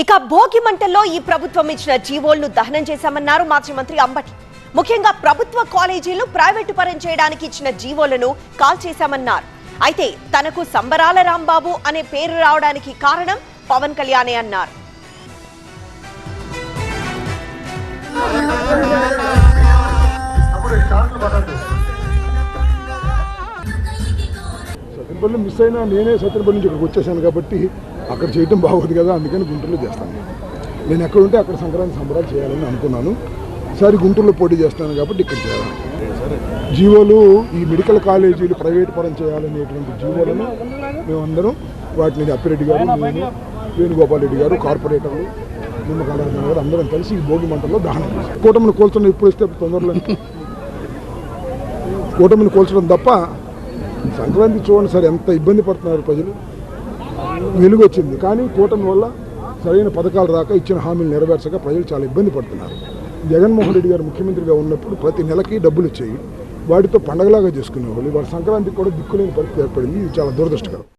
ఇక భోగి మంటల్లో ఈ ప్రభుత్వం ఇచ్చిన జీవోలను దహనం చేశామన్నారు మాజీ మంత్రి అంబటి. ముఖ్యంగా ప్రభుత్వ కాలేజీలు ప్రైవేటు పరం చేయడానికి ఇచ్చిన జీవోలను కాల్చేశామన్నారు. అయితే తనకు సంబరాల రాంబాబు అనే పేరు రావడానికి కారణం పవన్ కళ్యాణే అన్నారు. సత్యనపల్లి మిస్ అయినా నేనే సత్యనపల్లి నుంచి ఇక్కడికి వచ్చేసాను కాబట్టి అక్కడ చేయడం బాగోదు కదా, అందుకని గుంటూరులో చేస్తాను. నేను ఎక్కడుంటే అక్కడ సంక్రాంతి సంబరాలు చేయాలని అనుకున్నాను. ఈసారి గుంటూరులో పోటీ చేస్తాను కాబట్టి ఇక్కడ చేయాలి. జీవోలు ఈ మెడికల్ కాలేజీలు ప్రైవేట్ పరం చేయాలనేటువంటి జీవోలను మేమందరం వాటిని అప్పిరెడ్డి గారు, నేను, వేణుగోపాల్ రెడ్డి గారు, కార్పొరేటర్లు, నిమ్మకాయలు గారు అందరం కలిసి ఈ భోగి మంటల్లో దహనం చేశాం. కూటమిని కోల్చడం ఎప్పుడు వస్తే తొందరలో కూటమిని కోల్చడం తప్ప సంక్రాంతి చూడండి సార్ ఎంత ఇబ్బంది పడుతున్నారు ప్రజలు. వెలుగు వచ్చింది కానీ కూటమి వల్ల సరైన పథకాలు రాక ఇచ్చిన హామీలు నెరవేర్చక ప్రజలు చాలా ఇబ్బంది పడుతున్నారు. జగన్మోహన్ రెడ్డి గారు ముఖ్యమంత్రిగా ఉన్నప్పుడు ప్రతి నెలకి డబ్బులు ఇచ్చేయి, వాటితో పండగలాగా చేసుకునేవాళ్ళు. ఇవాళ సంక్రాంతికి కూడా దిక్కులేని పరిస్థితి ఏర్పడింది. ఇది చాలా దురదృష్టకరం.